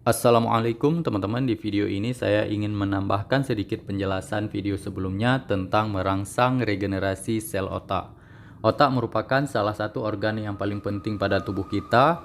Assalamualaikum teman-teman, di video ini saya ingin menambahkan sedikit penjelasan video sebelumnya tentang merangsang regenerasi sel otak. Otak merupakan salah satu organ yang paling penting pada tubuh kita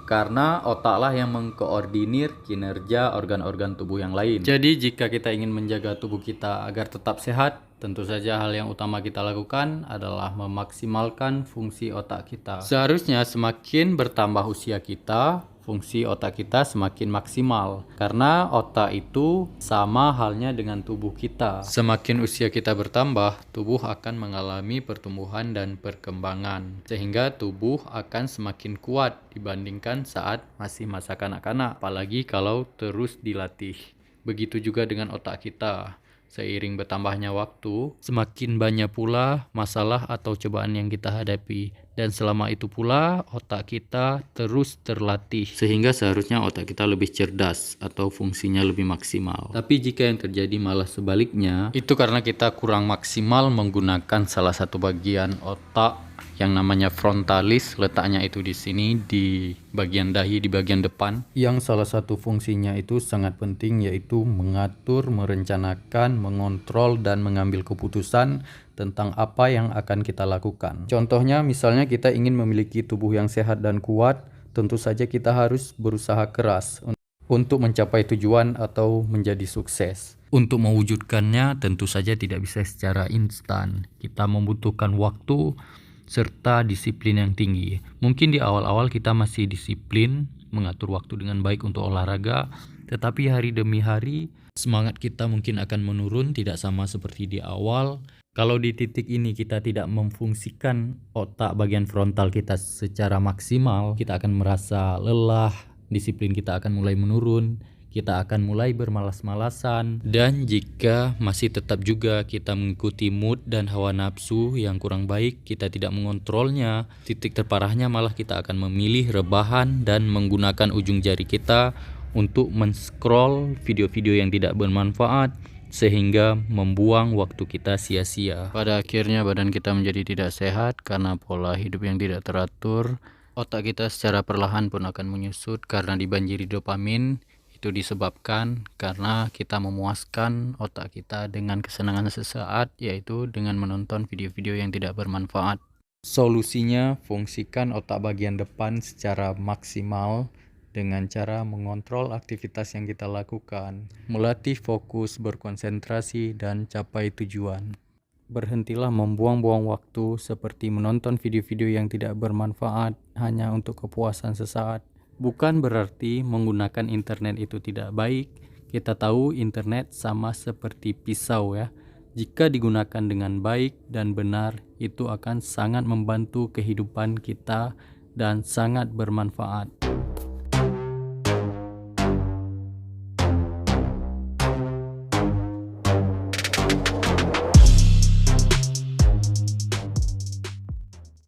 karena otaklah yang mengkoordinir kinerja organ-organ tubuh yang lain. Jadi jika kita ingin menjaga tubuh kita agar tetap sehat, tentu saja hal yang utama kita lakukan adalah memaksimalkan fungsi otak kita. Seharusnya semakin bertambah usia kita, fungsi otak kita semakin maksimal. Karena otak itu sama halnya dengan tubuh kita. Semakin usia kita bertambah, tubuh akan mengalami pertumbuhan dan perkembangan. Sehingga tubuh akan semakin kuat dibandingkan saat masih masa kanak-kanak. Apalagi kalau terus dilatih. Begitu juga dengan otak kita. Seiring bertambahnya waktu, semakin banyak pula masalah atau cobaan yang kita hadapi. Dan selama itu pula, otak kita terus terlatih. Sehingga seharusnya otak kita lebih cerdas atau fungsinya lebih maksimal. Tapi jika yang terjadi malah sebaliknya, itu karena kita kurang maksimal menggunakan salah satu bagian otak yang namanya frontalis, letaknya itu di sini di bagian dahi, di bagian depan, yang salah satu fungsinya itu sangat penting, yaitu mengatur, merencanakan, mengontrol, dan mengambil keputusan tentang apa yang akan kita lakukan. Contohnya, misalnya kita ingin memiliki tubuh yang sehat dan kuat, tentu saja kita harus berusaha keras untuk mencapai tujuan atau menjadi sukses. Untuk mewujudkannya tentu saja tidak bisa secara instan. Kita membutuhkan waktu serta disiplin yang tinggi. Mungkin di awal-awal kita masih disiplin, mengatur waktu dengan baik untuk olahraga, tetapi hari demi hari semangat kita mungkin akan menurun, tidak sama seperti di awal. Kalau di titik ini kita tidak memfungsikan otak bagian frontal kita secara maksimal, kita akan merasa lelah, disiplin kita akan mulai menurun, kita akan mulai bermalas-malasan. Dan jika masih tetap juga kita mengikuti mood dan hawa nafsu yang kurang baik, kita tidak mengontrolnya, titik terparahnya malah kita akan memilih rebahan dan menggunakan ujung jari kita untuk men-scroll video-video yang tidak bermanfaat, sehingga membuang waktu kita sia-sia. Pada akhirnya badan kita menjadi tidak sehat karena pola hidup yang tidak teratur. Otak kita secara perlahan pun akan menyusut karena dibanjiri dopamin. Itu disebabkan karena kita memuaskan otak kita dengan kesenangan sesaat, yaitu dengan menonton video-video yang tidak bermanfaat. Solusinya, fungsikan otak bagian depan secara maksimal dengan cara mengontrol aktivitas yang kita lakukan, melatih fokus, berkonsentrasi, dan capai tujuan. Berhentilah membuang-buang waktu seperti menonton video-video yang tidak bermanfaat hanya untuk kepuasan sesaat. Bukan berarti menggunakan internet itu tidak baik. Kita tahu internet sama seperti pisau ya. Jika digunakan dengan baik dan benar, itu akan sangat membantu kehidupan kita dan sangat bermanfaat.